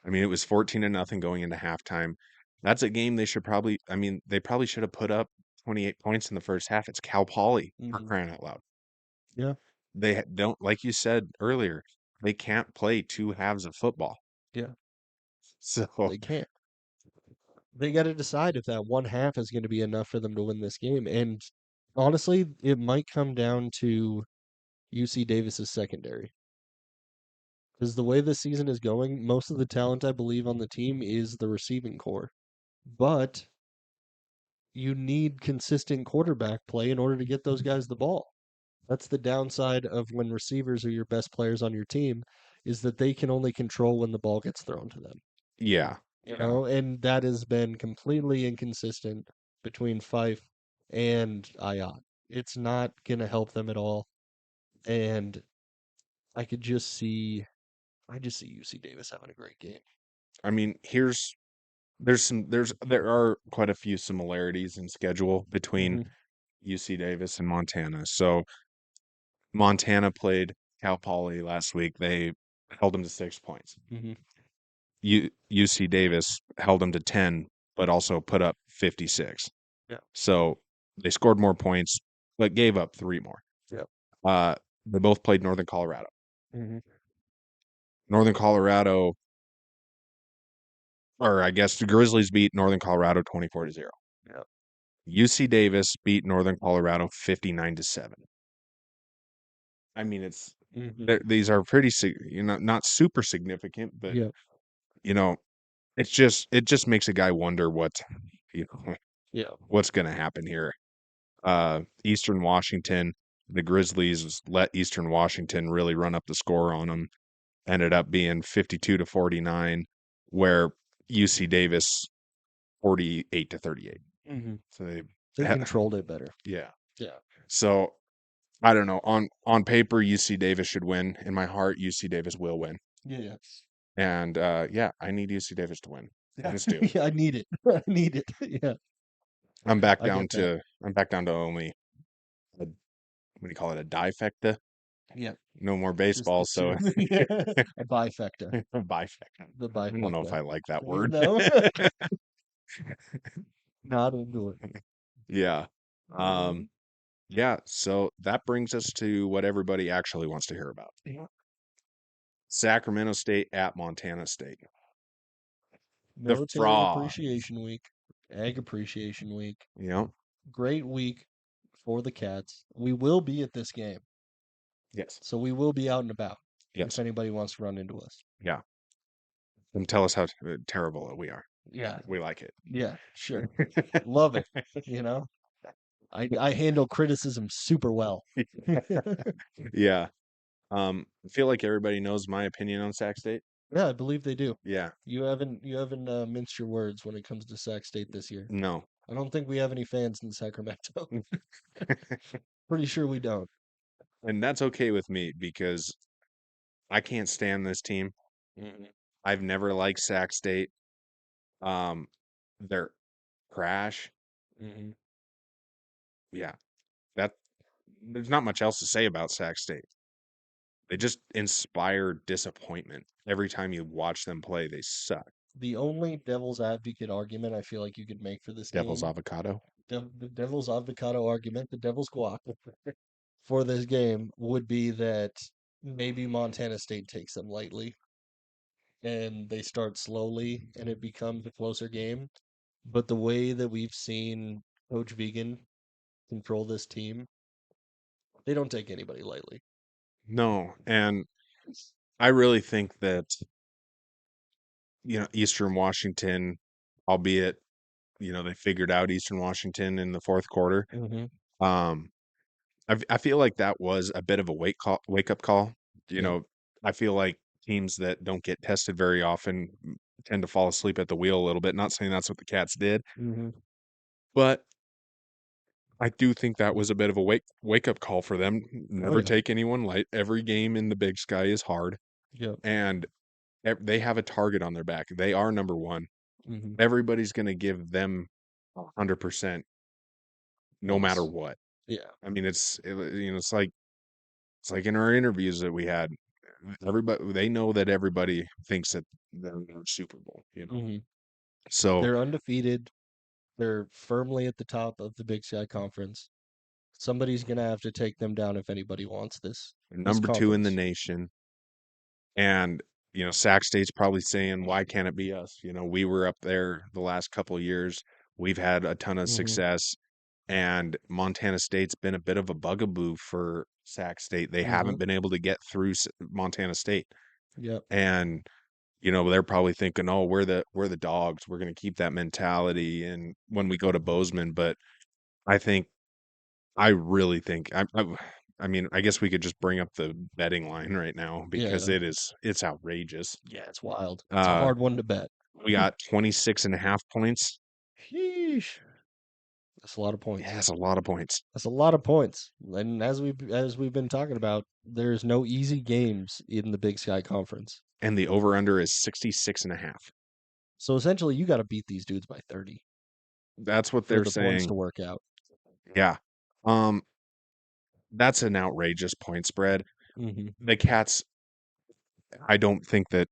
S5: I mean, it was 14-0 going into halftime. That's a game they probably should have put up 28 points in the first half. It's Cal Poly, for
S4: Mm-hmm.
S5: crying out loud.
S4: Yeah.
S5: Don't, like you said earlier, they can't play two halves of football.
S4: Yeah.
S5: So,
S4: They can't. They got to decide if that one half is going to be enough for them to win this game. And honestly, it might come down to UC Davis's secondary. Because the way this season is going, most of the talent I believe on the team is the receiving core. But you need consistent quarterback play in order to get those guys the ball. That's the downside of when receivers are your best players on your team, is that they can only control when the ball gets thrown to them.
S5: yeah.
S4: You know, and that has been completely inconsistent between Fife and Ayat. It's not gonna help them at all. And I could just see I just see UC Davis having a great game.
S5: I mean, there are quite a few similarities in schedule between
S4: Mm-hmm.
S5: UC Davis and Montana. So Montana played Cal Poly last week. They held them to 6 points.
S4: Mm-hmm.
S5: UC Davis held them to 10, but also put up 56.
S4: Yeah.
S5: So they scored more points, but gave up 3 more.
S4: Yep.
S5: They both played Northern Colorado.
S4: Mm-hmm.
S5: Northern Colorado, or I guess the Grizzlies beat Northern Colorado 24-0.
S4: Yep.
S5: UC Davis beat Northern Colorado 59-7. I mean,
S4: Mm-hmm.
S5: these are pretty, not super significant, but
S4: Yeah.
S5: you know, it just makes a guy wonder you know,
S4: Yeah.
S5: what's going to happen here. Eastern Washington, the Grizzlies let Eastern Washington really run up the score on them. Ended up being 52-49, where UC Davis 48-38.
S4: Mm-hmm.
S5: So
S4: They controlled it better.
S5: yeah.
S4: Yeah.
S5: So I don't know. On paper, UC Davis should win. In my heart, UC Davis will win.
S4: Yeah.
S5: And yeah, I need UC Davis to win. I just do.
S4: Yeah, I need it. I need it. Yeah.
S5: I'm back
S4: I
S5: down
S4: get that.
S5: to I'm back down to only what do you call it, a difecta?
S4: Yeah.
S5: No more
S4: Just
S5: baseball,
S4: the
S5: so
S4: two. Yeah. A bifecta.
S5: a bifecta.
S4: The
S5: I don't know if
S4: bifecta.
S5: I like that
S4: You
S5: word.
S4: know? Not into it.
S5: Yeah. Um, yeah, so that brings us to what everybody actually wants to hear about.
S4: Yeah.
S5: Sacramento State at Montana State. The
S4: Military
S5: fraud.
S4: Appreciation Week, Ag Appreciation Week.
S5: You know?
S4: Great week for the Cats. We will be at this game,
S5: Yes.
S4: so we will be out and about
S5: Yes.
S4: if anybody wants to run into us.
S5: Yeah. And tell us how terrible we are.
S4: Yeah.
S5: We like it.
S4: Yeah, sure. Love it. You know? I handle criticism super well.
S5: Yeah. I feel like everybody knows my opinion on Sac State.
S4: Yeah, I believe they do.
S5: Yeah.
S4: You haven't minced your words when it comes to Sac State this year.
S5: No.
S4: I don't think we have any fans in Sacramento. Pretty sure we don't.
S5: And that's okay with me because I can't stand this team. I've never liked Sac State. They're crash.
S4: Mm-hmm.
S5: Yeah. there's not much else to say about Sac State. They just inspire disappointment every time you watch them play. They suck.
S4: The only devil's advocate argument I feel like you could make for this
S5: Devil's
S4: game,
S5: avocado.
S4: the devil's avocado argument, the devil's guac for this game would be that maybe Montana State takes them lightly and they start slowly and it becomes a closer game. But the way that we've seen Coach Vegan control this team, they don't take anybody lightly.
S5: No, and I really think that Eastern Washington, albeit they figured out Eastern Washington in the fourth quarter.
S4: Mm-hmm.
S5: Um, I feel like that was a bit of a wake up call.
S4: Yeah.
S5: I feel like teams that don't get tested very often tend to fall asleep at the wheel a little bit. Not saying that's what the Cats did,
S4: Mm-hmm.
S5: but I do think that was a bit of a wake up call for them. Never
S4: yeah.
S5: take anyone light. Every game in the Big Sky is hard,
S4: Yep.
S5: and they have a target on their back. They are number one.
S4: Mm-hmm.
S5: Everybody's going to give them 100%, no matter what.
S4: Yeah.
S5: I mean, it's like in our interviews that we had. Everybody, they know that everybody thinks that they're in the Super Bowl.
S4: Mm-hmm.
S5: So
S4: They're undefeated. They're firmly at the top of the Big Sky Conference. Somebody's gonna have to take them down if anybody wants this
S5: number two in the
S4: conference.
S5: nation, and Sac State's probably saying, "Why can't it be us?" We were up there the last couple of years. We've had a ton of
S4: Mm-hmm.
S5: success, and Montana State's been a bit of a bugaboo for Sac State. They haven't been able to get through Montana State,
S4: Yep.
S5: and they're probably thinking, "Oh, we're the dogs. We're going to keep that mentality." And when we go to Bozeman, but I think, I really think, I mean, I guess we could just bring up the betting line right now because
S4: Yeah.
S5: it's outrageous.
S4: Yeah, it's wild. It's a
S5: Uh,
S4: hard one to bet.
S5: we got 26.5 points.
S4: Sheesh. That's a lot of
S5: Yeah,
S4: points.
S5: that's a lot of points.
S4: That's a lot of points. And as we've been talking about, there's no easy games in the Big Sky Conference.
S5: And the over under is 66.5.
S4: So essentially, you got to beat these dudes by 30
S5: That's what
S4: for
S5: they're
S4: the points
S5: saying.
S4: to work out.
S5: Yeah. That's an outrageous point spread.
S4: Mm-hmm.
S5: The Cats, I don't think that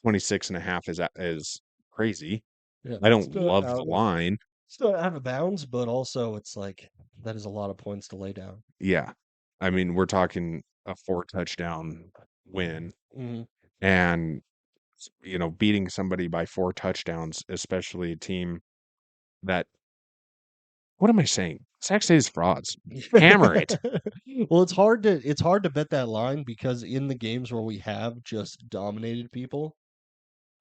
S5: 26.5 is crazy.
S4: Yeah,
S5: I don't love the line.
S4: still out of bounds, but also it's like that is a lot of points to lay down.
S5: Yeah. I mean, we're talking a 4 touchdown win,
S4: Mm-hmm.
S5: and beating somebody by 4 touchdowns, especially a team that, what am I saying? Sac State is frauds. Hammer it.
S4: Well, it's hard to bet that line because in the games where we have just dominated people,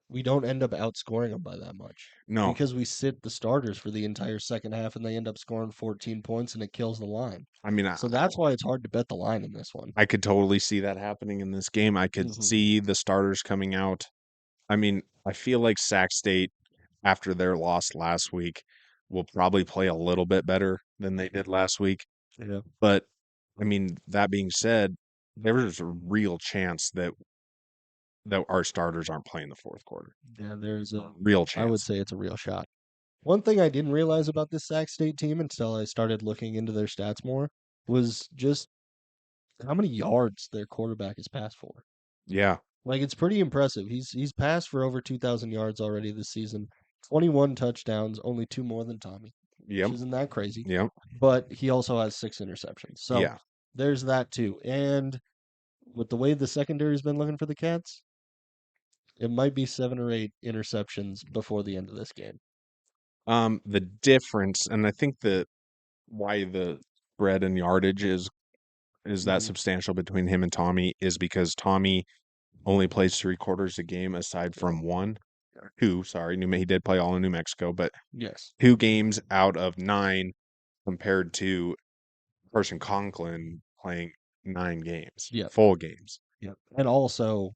S4: we don't end up outscoring them by that much.
S5: No,
S4: Because we sit the starters for the entire second half and they end up scoring 14 points and it kills the line.
S5: I mean,
S4: So that's why it's hard to bet the line in this one.
S5: I could totally see that happening in this game. I could
S4: Mhm.
S5: see the starters coming out. I mean, I feel like Sac State, after their loss last week, will probably play a little bit better than they did last week.
S4: Yeah.
S5: But I mean, that being said, there's a real chance that our starters aren't playing the fourth quarter.
S4: Yeah, there's a
S5: Real
S4: I would
S5: chance.
S4: say it's a real shot. One thing I didn't realize about this Sac State team until I started looking into their stats more was just how many yards their quarterback has passed for.
S5: Yeah.
S4: Like it's pretty impressive. He's passed for over 2,000 yards already this season. 21 touchdowns, only 2 more than Tommy,
S5: Yep.
S4: which isn't that crazy.
S5: Yep.
S4: But he also has 6 interceptions. So
S5: Yeah.
S4: there's that too. And with the way the secondary's been looking for the Cats, it might be 7 or 8 interceptions before the end of this game.
S5: The difference, and I think that why the spread and yardage is that
S4: Mhm.
S5: substantial between him and Tommy is because Tommy only plays 3 quarters a game aside from two, sorry, he did play all in New Mexico, but
S4: Yes.
S5: 2 games out of 9 compared to Carson Conklin playing 9 games,
S4: Yep.
S5: full games.
S4: Yep. And also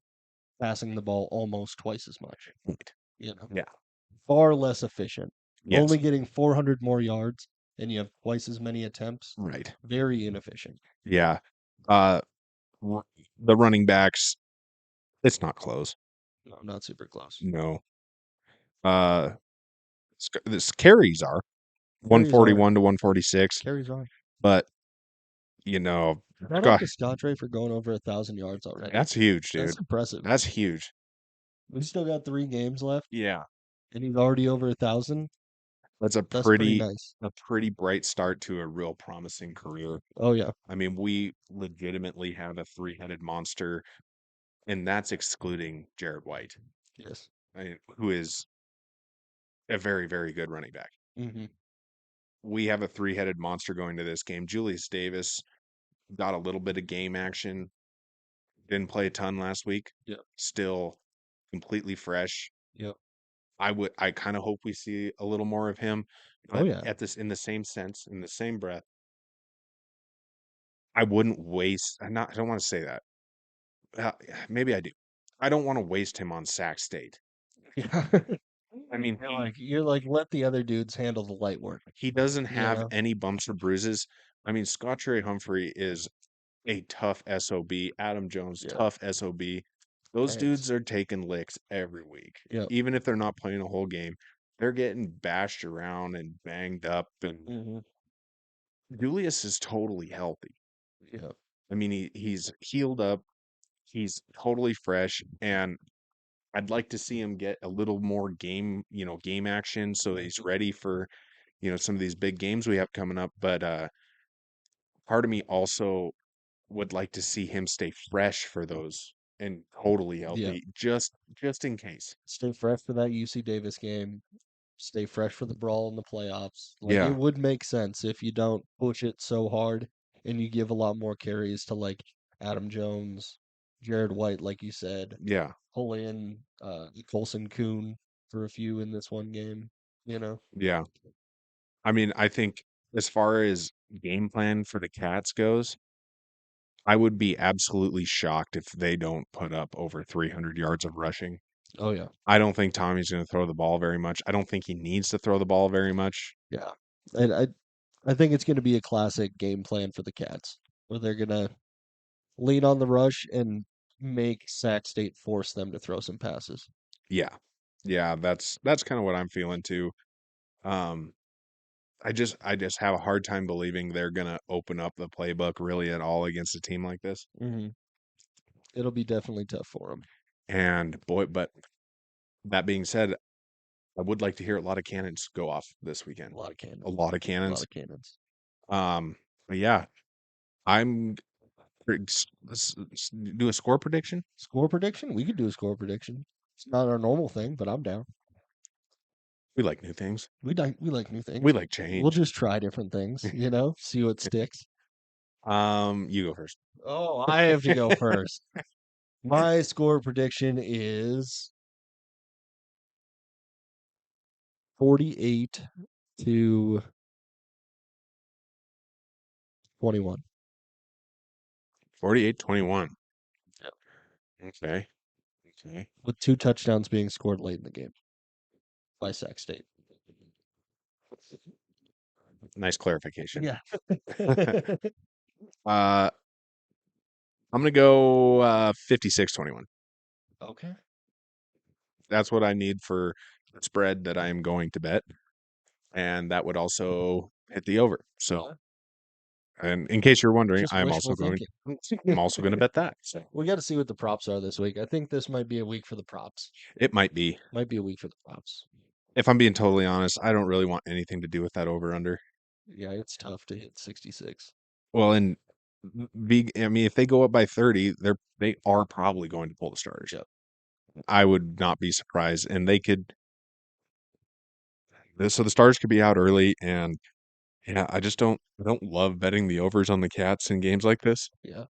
S4: passing the ball almost twice as much. You know.
S5: Yeah.
S4: Far less efficient.
S5: Yes.
S4: Only getting 400 more yards and you have twice as many attempts.
S5: Right.
S4: Very inefficient.
S5: Yeah. The running backs, it's not close.
S4: No, not super close.
S5: No. This carries are
S4: Carries
S5: 141 to 146,
S4: Carries on.
S5: but
S4: Shout out
S5: God,
S4: to Scottre for going over 1,000 yards already.
S5: that's huge, dude.
S4: That's impressive.
S5: That's huge.
S4: We still got 3 games left,
S5: Yeah.
S4: and he's already over 1,000.
S5: That's a
S4: That's pretty
S5: pretty
S4: nice.
S5: a pretty bright start to a real promising career.
S4: Oh yeah,
S5: I mean, we legitimately have a three-headed monster, and that's excluding Jared White,
S4: yes.
S5: who is a very, very good running back.
S4: Hmm.
S5: We have a three-headed monster going to this game. Julius Davis got a little bit of game action, didn't play a ton last week.
S4: Yep.
S5: Still completely fresh.
S4: Yep.
S5: I kind of hope we see a little more of him.
S4: Oh
S5: But
S4: yeah.
S5: in the same sense, in the same breath, I wouldn't waste. I don't want to say that. Uh, maybe I do. I don't want to waste him on Sac State.
S4: Yeah.
S5: I mean,
S4: You're like let the other dudes handle the light work.
S5: he doesn't
S4: You
S5: have
S4: know.
S5: any bumps or bruises. I mean, Scott Humphrey is a tough SOB. Adam Jones,
S4: Yeah.
S5: tough SOB. Those
S4: Thanks.
S5: dudes are taking licks every week.
S4: Yep.
S5: Even if they're not playing a whole game, they're getting bashed around and banged up. And
S4: Hmm.
S5: Julius is totally healthy.
S4: Yep.
S5: I mean, he's healed up. He's totally fresh, and I'd like to see him get a little more game action so that he's ready for, some of these big games we have coming up. But part of me also would like to see him stay fresh for those and totally
S4: Yeah.
S5: healthy, just in case.
S4: Stay fresh for that UC Davis game. Stay fresh for the brawl in the playoffs. Like it
S5: Yeah,
S4: would make sense if you don't push it so hard and you give a lot more carries to like Adam Jones, Jared White, like you said,
S5: yeah,
S4: pull in Colson Kuhn for a few in this one game. You know?
S5: yeah. I mean, I think as far as game plan for the Cats goes, I would be absolutely shocked if they don't put up over 300 yards of rushing.
S4: Oh yeah.
S5: I don't think Tommy's going to throw the ball very much. I don't think he needs to throw the ball very much.
S4: Yeah. And I think it's gonna be a classic game plan for the Cats, where they're gonna lean on the rush and make Sac State force them to throw some passes.
S5: Yeah. Yeah, that's kind of what I'm feeling too. Um I just have a hard time believing they're going to open up the playbook really at all against a team like this.
S4: Hmm. It'll be definitely tough for them.
S5: And boy, but that being said, I would like to hear a lot of cannons go off this
S4: A
S5: weekend.
S4: lot of cannons.
S5: A lot of
S4: A lot
S5: cannons.
S4: of cannons.
S5: But yeah, I'm let's do a score prediction.
S4: Score prediction? We could do a score prediction. It's not our normal thing, but I'm down.
S5: We like new things.
S4: We like new
S5: We
S4: things.
S5: like
S4: We'll
S5: change.
S4: just try different things, see what sticks.
S5: You go first.
S4: Oh, I have to go first. My score prediction is 48 to 21.
S5: 48-21.
S4: Yep.
S5: Okay. Okay.
S4: With 2 touchdowns being scored late in the game by Sac State.
S5: Nice clarification.
S4: Yeah.
S5: Uh, I'm gonna go 56-21.
S4: Okay.
S5: That's what I need for the spread that I am going to bet, and that would also hit the over. So, and in case you're wondering,
S4: Just wishful
S5: I'm
S4: thinking.
S5: also going to bet that. So
S4: We got to see what the props are this week. I think this might be a week for the props.
S5: it might be.
S4: Might be a week for the props.
S5: If I'm being totally honest, I don't really want anything to do with that over under.
S4: Yeah, it's tough to hit 66.
S5: Well, and I mean, if they go up by 30, they are probably going to pull the starters.
S4: Yep.
S5: I would not be surprised, and they could. So the stars could be out early, and yeah, I don't love betting the overs on the Cats in games like this.
S4: Yeah.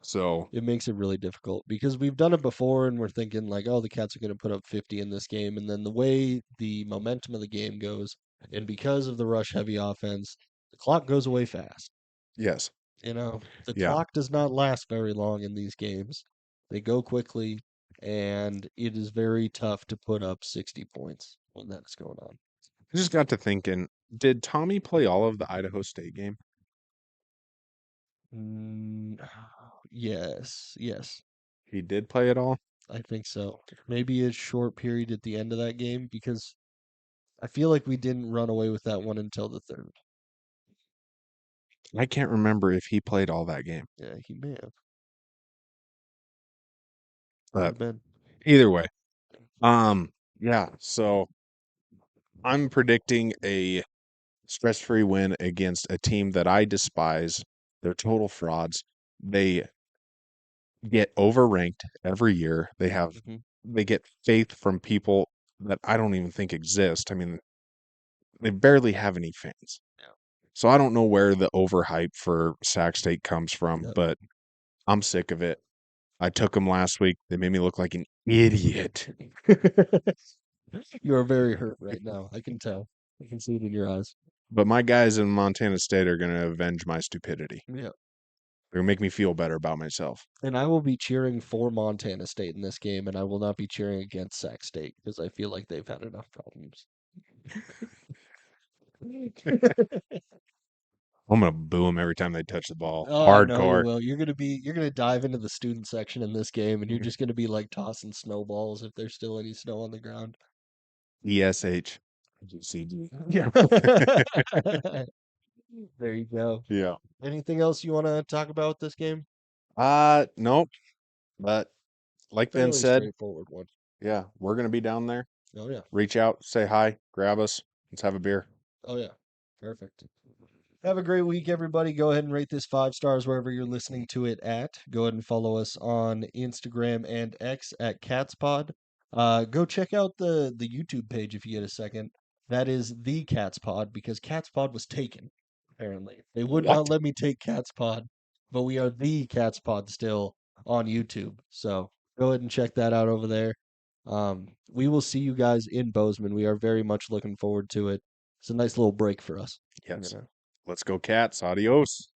S5: So
S4: It makes it really difficult because we've done it before and we're thinking like, oh, the Cats are going to put up 50 in this game. And then the way the momentum of the game goes, and because of the rush heavy offense, the clock goes away fast.
S5: yes,
S4: The
S5: yeah,
S4: clock does not last very long in these games. They go quickly, and it is very tough to put up 60 points when that's going on.
S5: I just got to thinking, did Tommy play all of the Idaho State game?
S4: Mm, yes, yes,
S5: He did play it all.
S4: I think so. Maybe a short period at the end of that game because I feel like we didn't run away with that one until the third.
S5: I can't remember if he played all that game.
S4: Yeah, he may have.
S5: But
S4: Been.
S5: either way, yeah. So I'm predicting a stress-free win against a team that I despise. They're total frauds. They get overranked every year.
S4: Mm-hmm.
S5: They get faith from people that I don't even think exist. I mean, they barely have any fans.
S4: Yeah.
S5: So I don't know where the overhype for Sac State comes from,
S4: Yep.
S5: but I'm sick of it. I took them last week. They made me look like an idiot.
S4: You are very hurt right now. I can tell. I can see it in your eyes.
S5: But my guys in Montana State are going to avenge my stupidity.
S4: Yeah.
S5: They're going to make me feel better about myself.
S4: And I will be cheering for Montana State in this game, and I will not be cheering against Sac State because I feel like they've had enough problems.
S5: I'm going to boo them every time they touch the ball.
S4: Oh, I know you
S5: Hardcore.
S4: will. You're gonna dive into the student section in this game, and you're just gonna be like tossing snowballs if there's still any snow on the ground.
S5: ESH. GCD.
S4: Yeah. There you go.
S5: Yeah.
S4: Anything else you want to talk about this game?
S5: Nope. But like Ben
S4: Fairly
S5: said,
S4: straightforward one.
S5: yeah, we're going to be down there.
S4: Oh yeah.
S5: Reach out, say hi, grab us. Let's have a beer.
S4: Oh yeah. Perfect. Have a great week, everybody. Go ahead and rate this 5 stars wherever you're listening to it at. Go ahead and follow us on Instagram and X at CatsPod. Go check out the YouTube page if you get a second. That is the CatsPod because CatsPod was taken. Apparently, they would
S5: What?
S4: not let me take CatsPod, but we are the CatsPod still on YouTube. So go ahead and check that out over there. We will see you guys in Bozeman. We are very much looking forward to it. It's a nice little break for us.
S5: Yes.
S4: You know.
S5: Let's go, Cats. Adios.